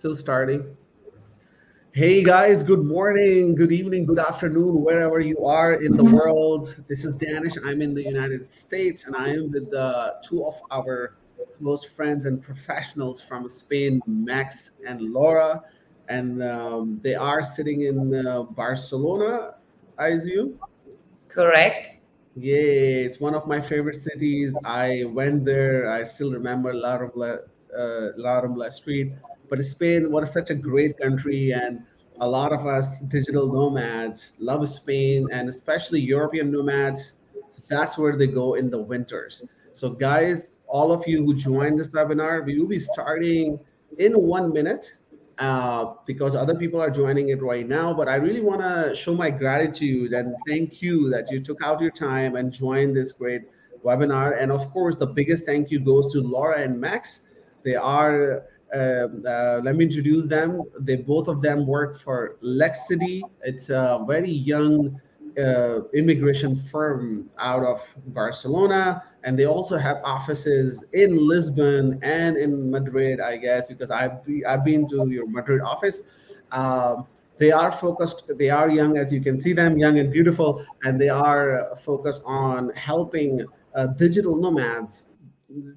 Still starting. Hey guys, good morning, good evening, good afternoon, wherever you are in the world. This is Danish. I'm in the United States and I am with two of our close friends and professionals from Spain, Max and Laura. And they are sitting in Barcelona, I assume. Correct. Yeah, it's one of my favorite cities. I went there. I still remember La Rambla Street. But Spain, what is such a great country, and a lot of us digital nomads love Spain, and especially European nomads. That's where they go in the winters. So, guys, all of you who joined this webinar, we will be starting in 1 minute because other people are joining it right now. But I really want to show my gratitude and thank you that you took out your time and joined this great webinar. And of course, the biggest thank you goes to Laura and Max. They are, let me introduce them. They both of them work for Lexidy. It's a very young immigration firm out of Barcelona, and they also have offices in Lisbon and in Madrid, I guess, because I've been to your Madrid office. They are focused. They are young, as you can see them, young and beautiful, and they are focused on helping digital nomads,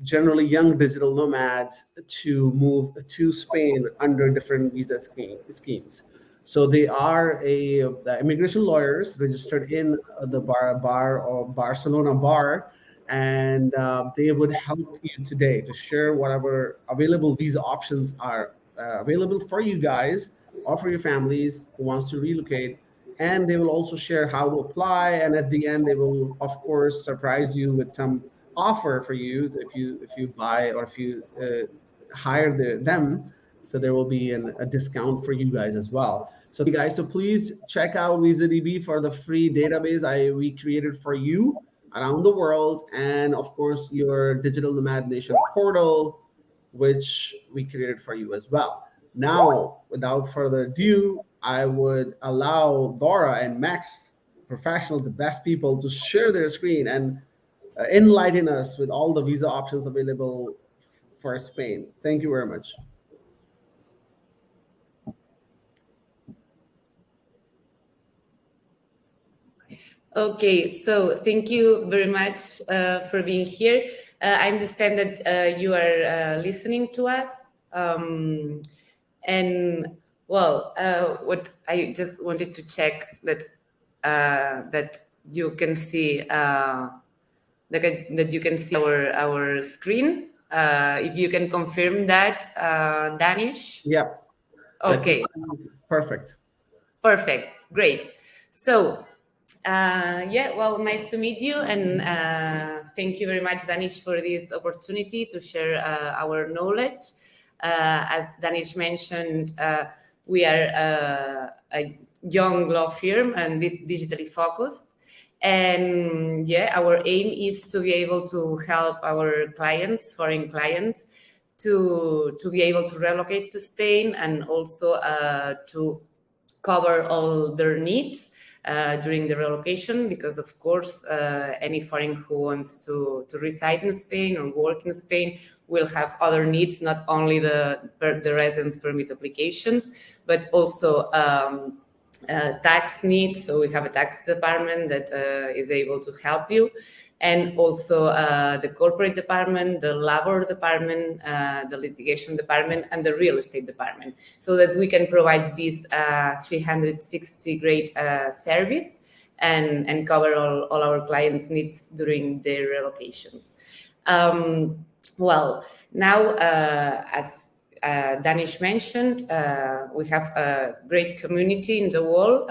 generally young digital nomads, to move to Spain under different visa schemes. So they are the immigration lawyers registered in the bar or Barcelona bar, and they would help you today to share whatever available visa options are available for you guys or for your families who wants to relocate. And they will also share how to apply. And at the end, they will, of course, surprise you with some offer for you if you buy or if you hire them. So there will be a discount for you guys as well. So guys, so please check out visadb for the free database we created for you around the world, and of course your Digital Nomad Nation portal, which we created for you as well. Now, without further ado, I would allow Dora and Max, professional, the best people, to share their screen and enlighten us with all the visa options available for Spain. Thank you very much. Okay, so thank you very much for being here. I understand that you are listening to us. And well, what I just wanted to check that you can see that you can see our screen. If you can confirm that, Danish. Yeah. Okay. Perfect. Perfect. Great. So, yeah, well, nice to meet you. And thank you very much, Danish, for this opportunity to share our knowledge. As Danish mentioned, we are a young law firm and digitally focused. And yeah, our aim is to be able to help our clients, foreign clients, to be able to relocate to Spain and also to cover all their needs during the relocation, because of course any foreign who wants to reside in Spain or work in Spain will have other needs, not only the residence permit applications, but also tax needs. So we have a tax department that is able to help you, and also the corporate department, the labor department, the litigation department, and the real estate department, so that we can provide this 360 grade service and cover all our clients' needs during their relocations. Well, now, as Danish mentioned, we have a great community in the world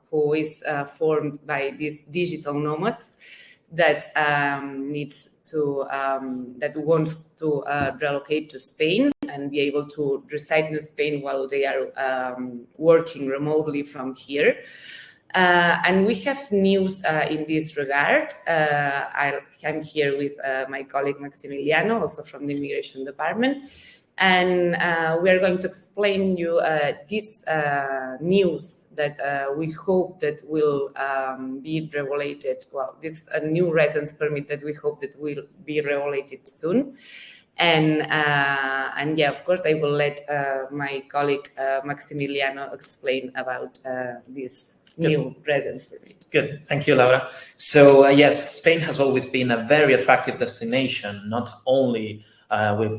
who is formed by these digital nomads that that wants to relocate to Spain and be able to reside in Spain while they are working remotely from here. And we have news in this regard. I'm here with my colleague Maximiliano, also from the Immigration Department. And we are going to explain you this news that we hope that will be regulated. Well, this is a new residence permit that we hope that will be regulated soon. And yeah, of course, I will let my colleague Maximiliano explain about this new residence permit. Good, thank you, Laura. So yes, Spain has always been a very attractive destination, not only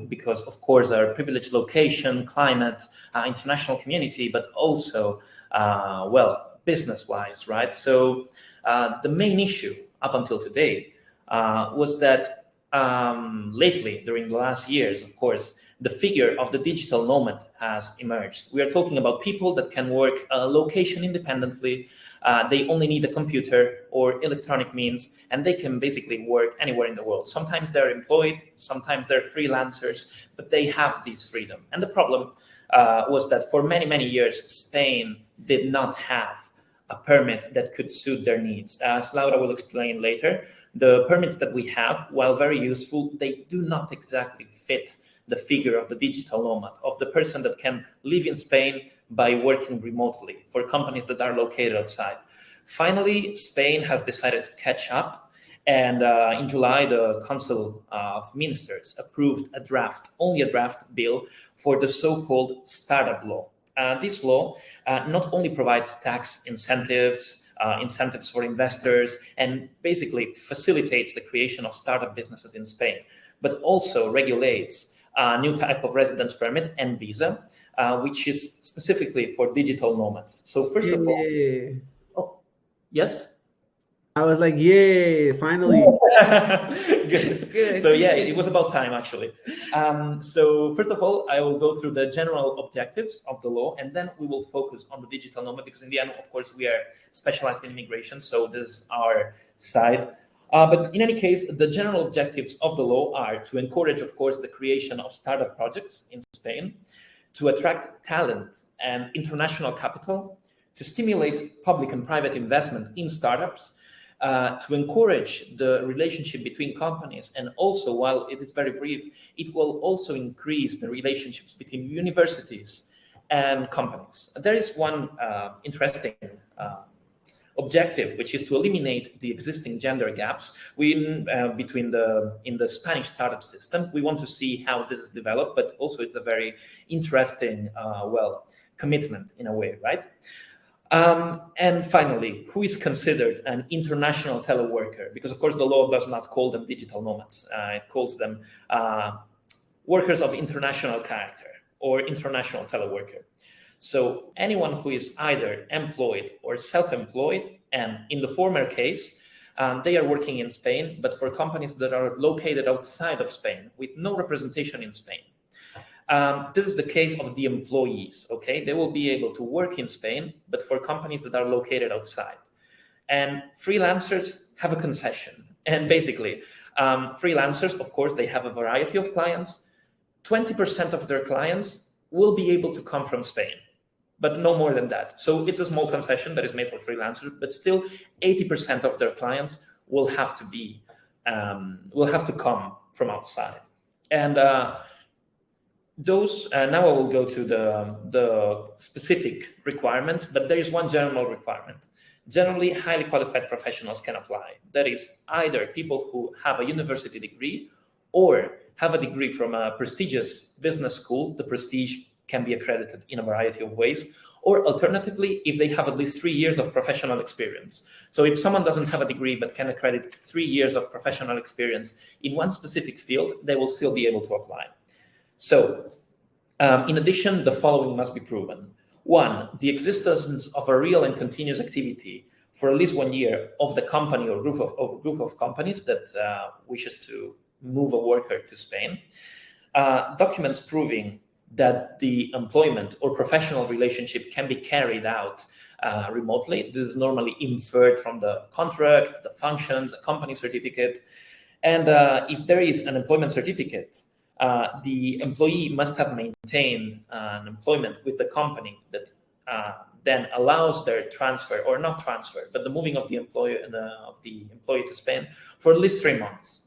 because, of course, our privileged location, climate, international community, but also, well, business-wise, right? So the main issue up until today was that lately, during the last years, of course, the figure of the digital nomad has emerged. We are talking about people that can work location independently. They only need a computer or electronic means, and they can basically work anywhere in the world. Sometimes they're employed, sometimes they're freelancers, but they have this freedom. And the problem was that for many, many years, Spain did not have a permit that could suit their needs. As Laura will explain later, the permits that we have, while very useful, they do not exactly fit the figure of the digital nomad, of the person that can live in Spain by working remotely for companies that are located outside. Finally, Spain has decided to catch up. And in July, the Council of Ministers approved only a draft bill for the so-called startup law. This law not only provides tax incentives for investors, and basically facilitates the creation of startup businesses in Spain, but also regulates a new type of residence permit and visa, which is specifically for digital nomads. So first of all, yes? I was like, yay, finally. Good. So yeah, it was about time, actually. So first of all, I will go through the general objectives of the law, and then we will focus on the digital nomad, because in the end, of course, we are specialized in immigration, so this is our side. But in any case, the general objectives of the law are to encourage, of course, the creation of startup projects in Spain, to attract talent and international capital, to stimulate public and private investment in startups, to encourage the relationship between companies, and also, while it is very brief, it will also increase the relationships between universities and companies. There is one interesting objective, which is to eliminate the existing gender gaps in the Spanish startup system. We want to see how this is developed, but also it's a very interesting, commitment in a way, right? And finally, who is considered an international teleworker? Because of course the law does not call them digital nomads. It calls them workers of international character or international teleworker. So anyone who is either employed or self-employed, and in the former case, they are working in Spain, but for companies that are located outside of Spain with no representation in Spain. This is the case of the employees, okay? They will be able to work in Spain, but for companies that are located outside. And freelancers have a concession. And basically, freelancers, of course, they have a variety of clients. 20% of their clients will be able to come from Spain, but no more than that. So it's a small concession that is made for freelancers, but still 80% of their clients will have to come from outside. And now I will go to the specific requirements, but there is one general requirement. Generally, highly qualified professionals can apply. That is either people who have a university degree or have a degree from a prestigious business school. The prestige can be accredited in a variety of ways, or alternatively, if they have at least 3 years of professional experience. So if someone doesn't have a degree but can accredit 3 years of professional experience in one specific field, they will still be able to apply. So, in addition, the following must be proven. One, the existence of a real and continuous activity for at least 1 year of the company or group of companies that wishes to move a worker to Spain. Documents proving that the employment or professional relationship can be carried out remotely. This is normally inferred from the contract, the functions, a company certificate. And if there is an employment certificate, the employee must have maintained an employment with the company that then allows their transfer, or not transfer, but the moving of the employee to Spain for at least 3 months.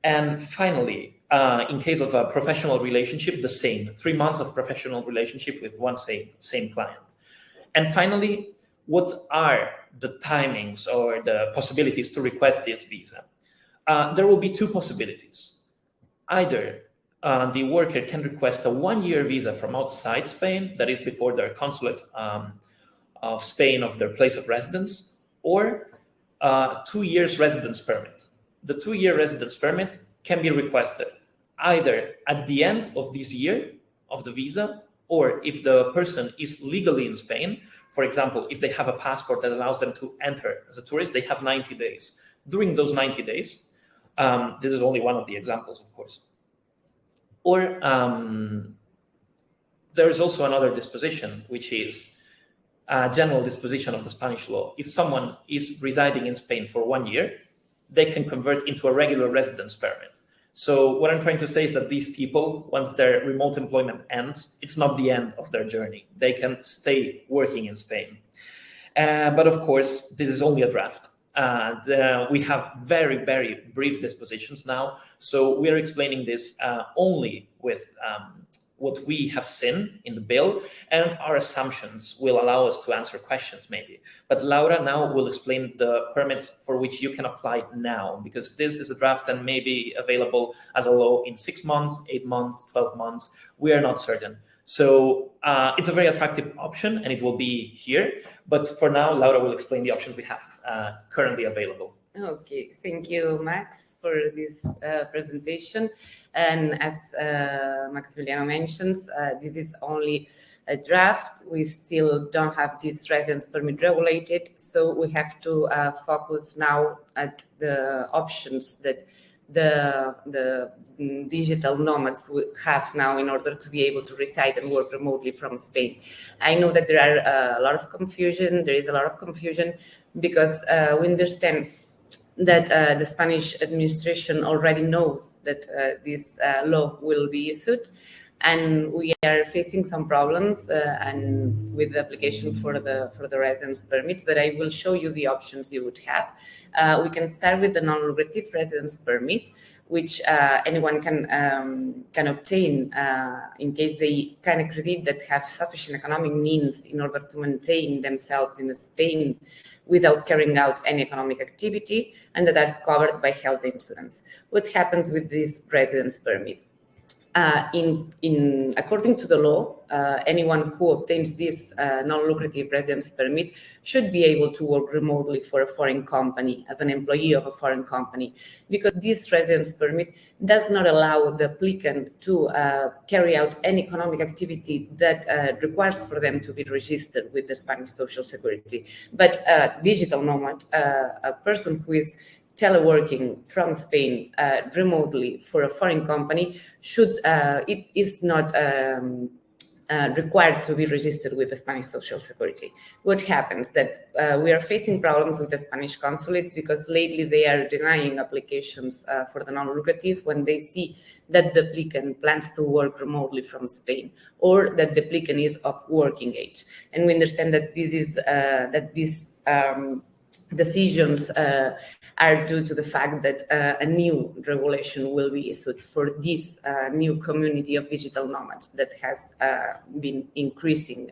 And finally, in case of a professional relationship, the same, 3 months of professional relationship with one same client. And finally, what are the timings or the possibilities to request this visa? There will be two possibilities. Either the worker can request a 1-year visa from outside Spain, that is before their consulate of Spain of their place of residence, or 2 years residence permit. The 2-year residence permit can be requested either at the end of this year of the visa, or if the person is legally in Spain. For example, if they have a passport that allows them to enter as a tourist, they have 90 days. During those 90 days, this is only one of the examples, of course. Or there is also another disposition, which is a general disposition of the Spanish law. If someone is residing in Spain for 1 year, they can convert into a regular residence permit. So what I'm trying to say is that these people, once their remote employment ends, it's not the end of their journey. They can stay working in Spain. But of course, this is only a draft. We have very, very brief dispositions now. So we are explaining this only with what we have seen in the bill, and our assumptions will allow us to answer questions maybe. But Laura now will explain the permits for which you can apply now, because this is a draft and may be available as a law in 6 months, 8 months, 12 months. We are not certain. So it's a very attractive option and it will be here. But for now, Laura will explain the options we have currently available. Okay, thank you, Max, for this presentation. And as Maximiliano mentions, this is only a draft. We still don't have this residence permit regulated, so we have to focus now at the options that the digital nomads will have now in order to be able to reside and work remotely from Spain. I know that there are a lot of confusion. There is a lot of confusion because we understand that the Spanish administration already knows that this law will be issued, and we are facing some problems and with the application for the residence permits. But I will show you the options you would have. We can start with the non-lucrative residence permit, which anyone can obtain in case they can accredit that have sufficient economic means in order to maintain themselves in Spain without carrying out any economic activity, and that are covered by health insurance. What happens with this residence permit? According to the law, anyone who obtains this non-lucrative residence permit should be able to work remotely for a foreign company as an employee of a foreign company, because this residence permit does not allow the applicant to carry out any economic activity that requires for them to be registered with the Spanish Social Security. But digital nomad, a person who is teleworking from Spain remotely for a foreign company it is not required to be registered with the Spanish Social Security. What happens that we are facing problems with the Spanish consulates because lately they are denying applications for the non-lucrative when they see that the applicant plans to work remotely from Spain or that the applicant is of working age. And we understand that this is that these decisions are due to the fact that a new regulation will be issued for this new community of digital nomads that has been increasing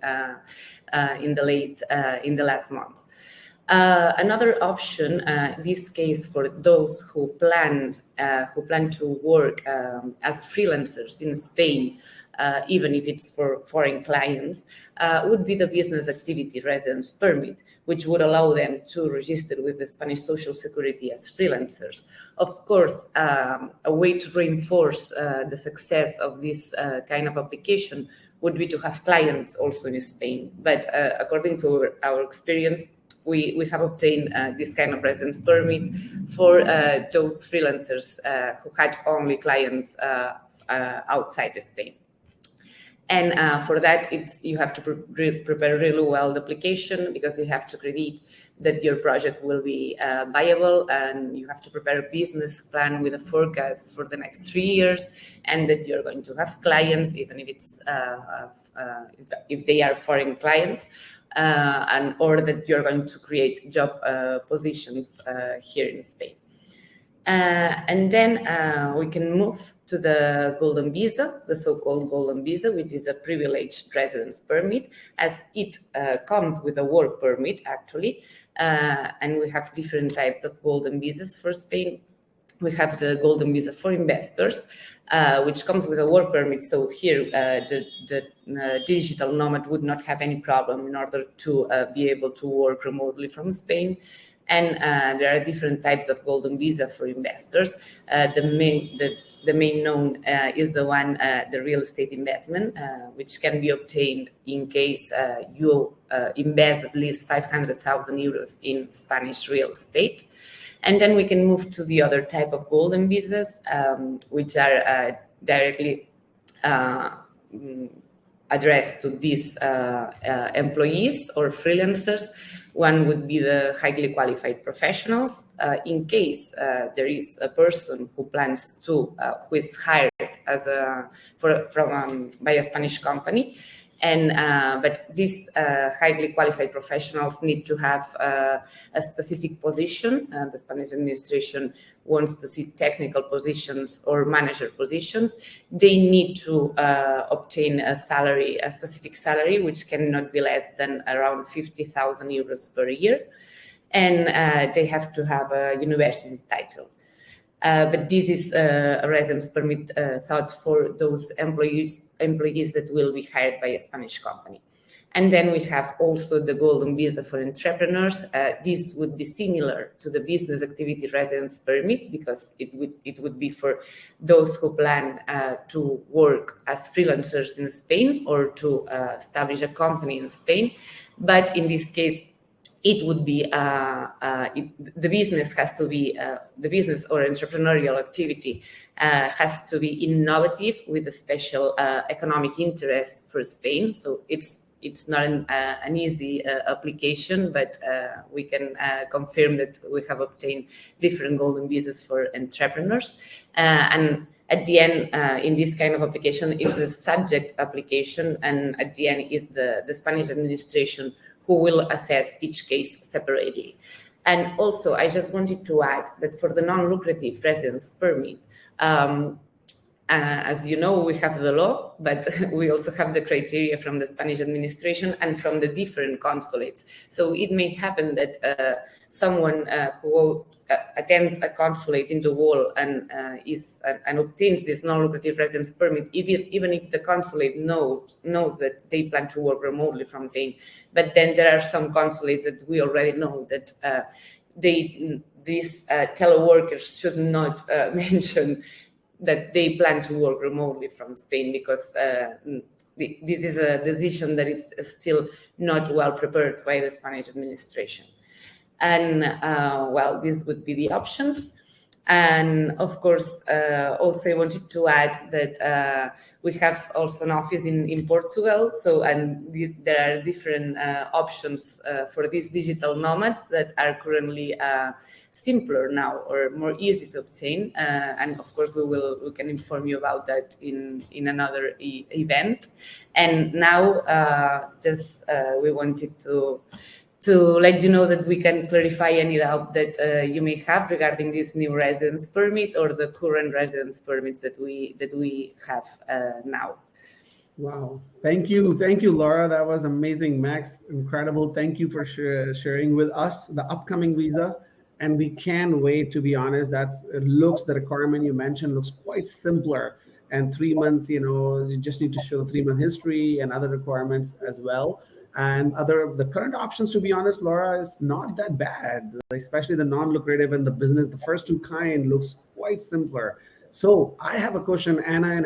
in the last months. Another option, this case for those who plan to work as freelancers in Spain, even if it's for foreign clients, would be the business activity residence permit, which would allow them to register with the Spanish Social Security as freelancers. Of course, a way to reinforce the success of this kind of application would be to have clients also in Spain. But according to our experience, we have obtained this kind of residence permit for those freelancers who had only clients outside Spain. And for that, you have to prepare really well the application, because you have to credit that your project will be viable, and you have to prepare a business plan with a forecast for the next 3 years, and that you're going to have clients, even if it's if they are foreign clients, or that you're going to create job positions here in Spain. And then we can move to the golden visa, the so-called golden visa, which is a privileged residence permit, as it comes with a work permit, actually. And we have different types of golden visas for Spain. We have the golden visa for investors, which comes with a work permit. So here, the digital nomad would not have any problem in order to be able to work remotely from Spain. And there are different types of golden visa for investors. The main known is the one, the real estate investment, which can be obtained in case you invest at least 500,000 euros in Spanish real estate. And then we can move to the other type of golden visas, which are directly addressed to these employees or freelancers. One would be the highly qualified professionals. In case there is a person who plans to, who is hired as by a Spanish company, and but these highly qualified professionals need to have a specific position. The Spanish administration wants to see technical positions or manager positions. They need to obtain a salary, a specific salary, which cannot be less than around 50,000 euros per year, and they have to have a university title. But this is a residence permit thought for those employees that will be hired by a Spanish company. And then we have also the golden visa for entrepreneurs. This would be similar to the business activity residence permit, because it would be for those who plan to work as freelancers in Spain or to establish a company in Spain. But in this case, it would be the business has to be the business or entrepreneurial activity has to be innovative with a special economic interest for Spain. So it's not an easy application, but we can confirm that we have obtained different golden visas for entrepreneurs. And at the end, in this kind of application, it's a subject application, and at the end is the Spanish administration who will assess each case separately. And also, I just wanted to add that for the non-lucrative residence permit, as you know, we have the law, but we also have the criteria from the Spanish administration and from the different consulates. So it may happen that someone who attends a consulate in the world and obtains this non-lucrative residence permit, even if the consulate knows that they plan to work remotely from Spain. But then there are some consulates that we already know that these teleworkers should not mention that they plan to work remotely from Spain, because this is a decision that is still not well prepared by the Spanish administration. And well, these would be the options. And of course, also I wanted to add that we have also an office in Portugal. So, and there are different options for these digital nomads that are currently simpler now or more easy to obtain. And of course, we can inform you about that in another event. And now, just we wanted to let you know that we can clarify any doubt that you may have regarding this new residence permit or the current residence permits that we have now. Wow. Thank you, Laura. That was amazing, Max. Incredible. Thank you for sharing with us the upcoming visa. And we can't wait, to be honest. The requirement you mentioned looks quite simpler. And 3 months, you just need to show 3-month history and other requirements as well. And the current options, to be honest, Laura, is not that bad, especially the non-lucrative and the business. The first two kind looks quite simpler. So I have a question. Anna and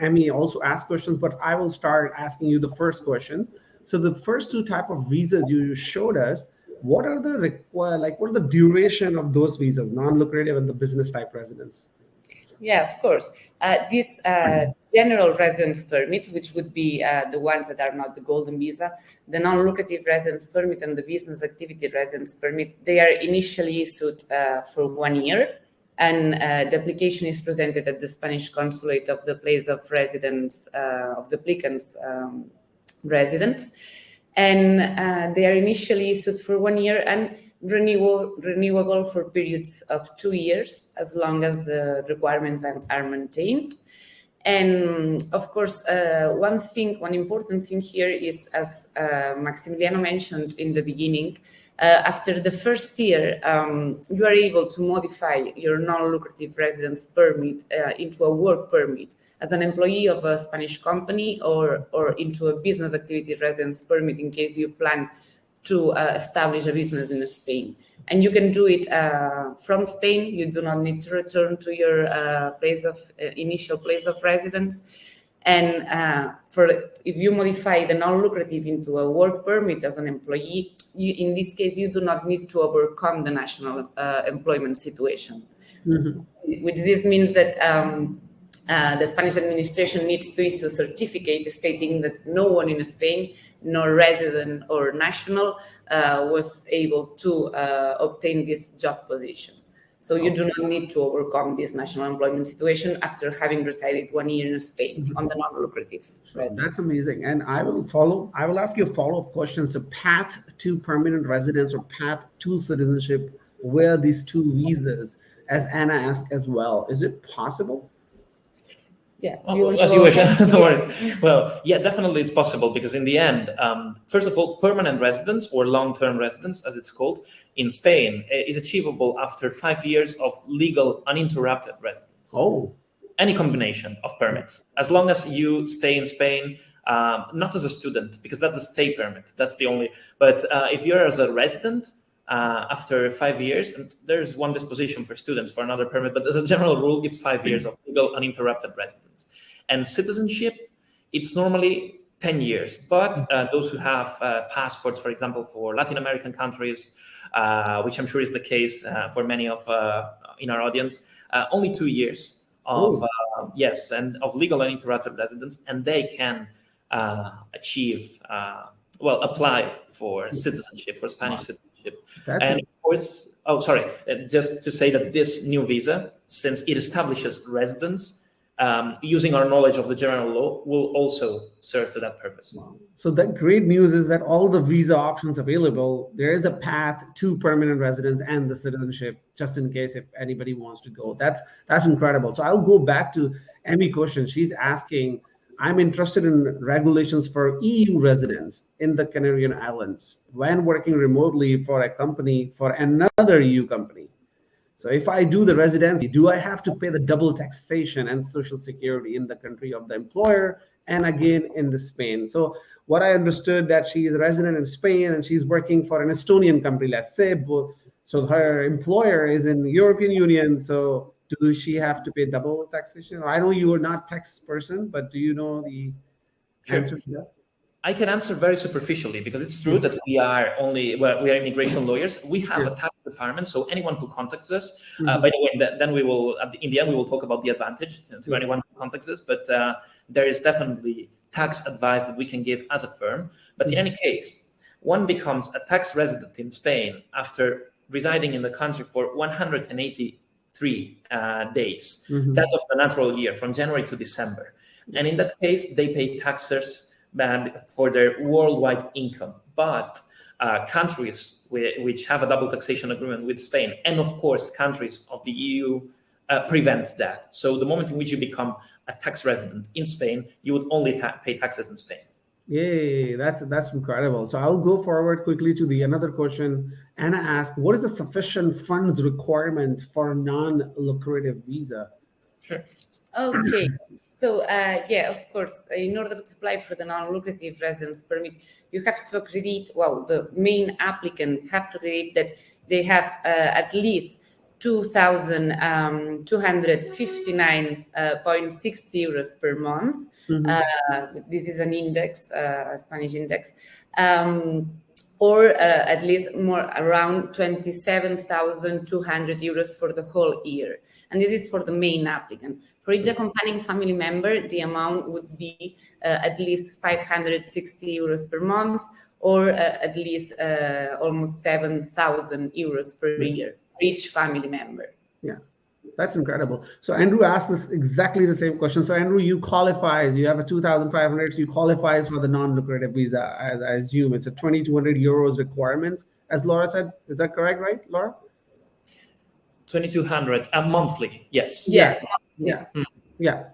Emmy also ask questions, but I will start asking you the first question. So the first two type of visas you showed us, what are the duration of those visas, non-lucrative and the business type residence? Yeah, of course. These general residence permits, which would be the ones that are not the golden visa, the non-lucrative residence permit and the business activity residence permit, they are initially issued for 1 year. And the application is presented at the Spanish consulate of the place of residence of the applicant's residence. And they are initially issued for 1 year and renewable for periods of 2 years, as long as the requirements are maintained. And of course, one important thing here is, as Maximiliano mentioned in the beginning, after the first year, you are able to modify your non-lucrative residence permit into a work permit as an employee of a Spanish company, or into a business activity residence permit in case you plan to establish a business in Spain. And you can do it from Spain. You do not need to return to your initial place of residence. And if you modify the non-lucrative into a work permit as an employee, in this case, you do not need to overcome the national employment situation. Which this means that the Spanish administration needs to issue a certificate stating that no one in Spain, nor resident or national, was able to obtain this job position. So you do not need to overcome this national employment situation after having resided 1 year in Spain on the non-lucrative. That's amazing. And I will ask you a follow-up question. So path to permanent residence or path to citizenship, where these two visas, as Anna asked as well, is it possible? Yeah, as you wish. No worries. Well, yeah, definitely it's possible, because in the end, first of all, permanent residence or long-term residence, as it's called, in Spain is achievable after 5 years of legal uninterrupted residence. Oh. Any combination of permits, as long as you stay in Spain, not as a student, because that's a stay permit. That's the only. But if you're as a resident, after 5 years, and there's one disposition for students for another permit, but as a general rule, it's 5 years of legal uninterrupted residence. And citizenship, it's normally 10 years, but those who have passports, for example, for Latin American countries, which I'm sure is the case for many of in our audience, only 2 years of yes, and of legal uninterrupted residence, and they can achieve apply for citizenship, for Spanish citizenship. And of course, just to say that this new visa, since it establishes residence, using our knowledge of the general law, will also serve to that purpose. Wow. So the great news is that all the visa options available, there is a path to permanent residence and the citizenship, just in case if anybody wants to go. That's incredible. So I'll go back to Emmy's question. She's asking, I'm interested in regulations for EU residents in the Canarian Islands when working remotely for a company, for another EU company. So if I do the residency, do I have to pay the double taxation and social security in the country of the employer and again in the Spain? So what I understood that she is a resident in Spain and she's working for an Estonian company, let's say, so her employer is in the European Union. So does she have to pay double taxation? I know you are not tax person, but do you know the answer to that? I can answer very superficially, because it's true that we are immigration lawyers. We have a tax department, so anyone who contacts us, by the way, then we will, in the end, we will talk about the advantage to anyone who contacts us, but there is definitely tax advice that we can give as a firm. But in any case, one becomes a tax resident in Spain after residing in the country for 183 days. That's of the natural year, from January to December. And in that case, they pay taxes for their worldwide income. But countries which have a double taxation agreement with Spain, and of course, countries of the EU, prevent that. So the moment in which you become a tax resident in Spain, you would only pay taxes in Spain. Yay, that's incredible. So I'll go forward quickly to the another question. Anna asked, what is the sufficient funds requirement for a non-lucrative visa? Sure. Okay. So yeah, of course, in order to apply for the non-lucrative residence permit, you have to accredit, the main applicant have to accredit that they have at least 2,259.6 euros per month. This is an index, a Spanish index, or at least around 27,200 euros for the whole year. And this is for the main applicant. For each accompanying family member, the amount would be at least 560 euros per month, or at least almost 7,000 euros per year for each family member. Yeah. That's incredible. So Andrew asked this exactly the same question. So Andrew, you have a 2,500, so you qualifies for the non-lucrative visa. I assume it's a 2,200 euros requirement, as Laura said. Is that correct, right, Laura? 2,200 monthly, yes. Yeah.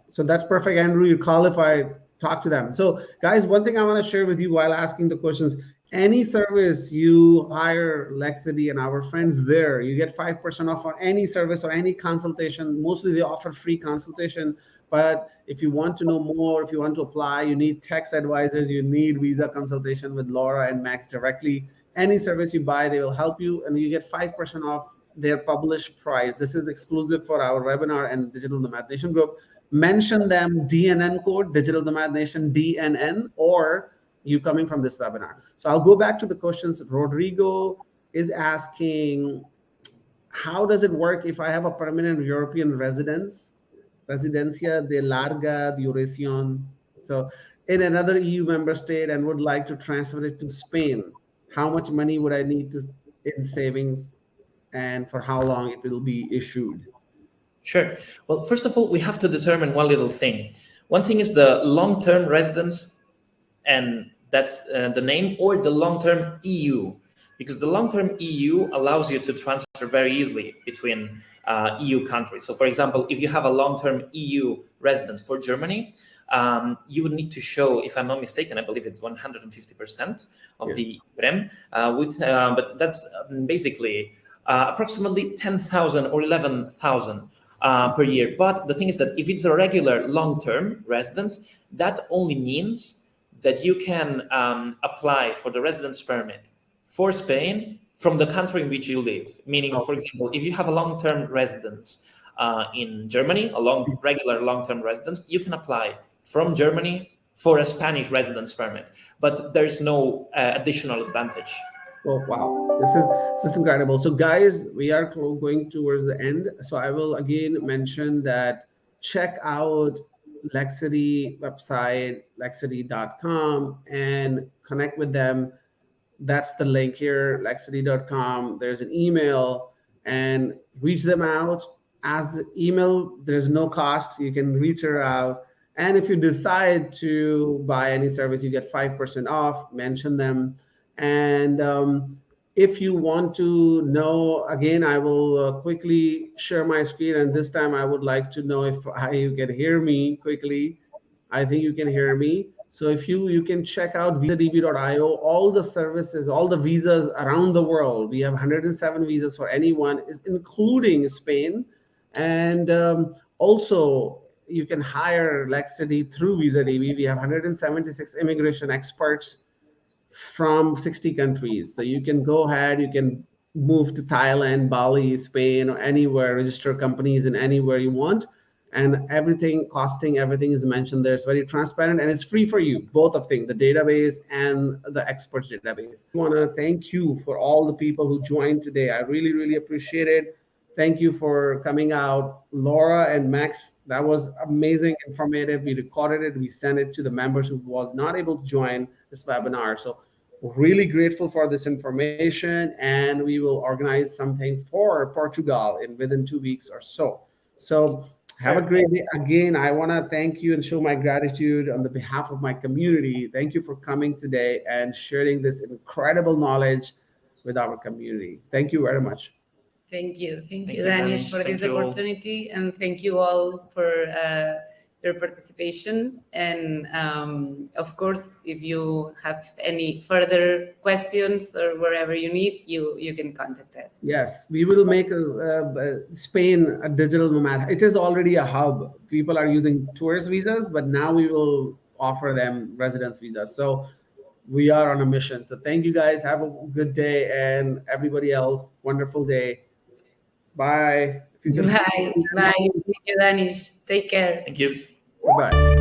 So that's perfect, Andrew. You qualify. Talk to them. So guys, one thing I want to share with you while asking the questions, any service you hire Lexidy and our friends there, you get 5% off on any service or any consultation. Mostly they offer free consultation, but if you want to know more, if you want to apply, you need tax advisors, you need visa consultation with Laura and Max directly. Any service you buy, they will help you, and you get 5% off their published price. This is exclusive for our webinar and Digital Nomad Nation group. Mention them DNN code, Digital Nomad Nation DNN, or you coming from this webinar. So I'll go back to the questions. Rodrigo is asking, how does it work if I have a permanent European residence, residencia de larga duración, so in another EU member state, and would like to transfer it to Spain? How much money would I need to in savings, and for how long it will be issued? Sure. Well, first of all, we have to determine one little thing. One thing is the long-term residence, and that's the name, or the long-term EU, because the long-term EU allows you to transfer very easily between EU countries. So for example, if you have a long-term EU residence for Germany, you would need to show, if I'm not mistaken, I believe it's 150% of the REM, but that's basically approximately 10,000 or 11,000 per year. But the thing is that if it's a regular long-term residence, that only means that you can apply for the residence permit for Spain from the country in which you live. Meaning, for example, if you have a long-term residence in Germany, a regular long-term residence, you can apply from Germany for a Spanish residence permit, but there's no additional advantage. Oh, wow. This is incredible. So guys, we are going towards the end. So I will again mention that check out Lexidy website, lexidy.com, and connect with them. That's the link here, lexidy.com. There's an email, and reach them out. As the email, there's no cost. You can reach her out. And if you decide to buy any service, you get 5% off. Mention them. And if you want to know, again, I will quickly share my screen. And this time I would like to know if you can hear me quickly. I think you can hear me. So if you can check out visadb.io, all the services, all the visas around the world. We have 107 visas for anyone, including Spain. And also, you can hire Lexidy through visadb. We have 176 immigration experts from 60 countries. So you can go ahead, you can move to Thailand, Bali, Spain, or anywhere, register companies in anywhere you want. And everything, costing, everything is mentioned there. It's very transparent, and it's free for you, both of things, the database and the experts database. I want to thank you for all the people who joined today. I really, really appreciate it. Thank you for coming out. Laura and Max, that was amazing, informative. We recorded it. We sent it to the members who was not able to join this webinar. So really grateful for this information, and we will organize something for Portugal within 2 weeks or so. So have a great day. Again, I want to thank you and show my gratitude on the behalf of my community. Thank you for coming today and sharing this incredible knowledge with our community. Thank you very much. Thank you, Danish, for this opportunity, and thank you all for your participation. And of course, if you have any further questions or wherever you need, you can contact us. Yes, we will make Spain a digital nomad. It is already a hub. People are using tourist visas, but now we will offer them residence visas. So we are on a mission. So thank you guys. Have a good day, and everybody else, wonderful day. Bye. Bye. Thank you, Danish. Take care. Thank you. Bye.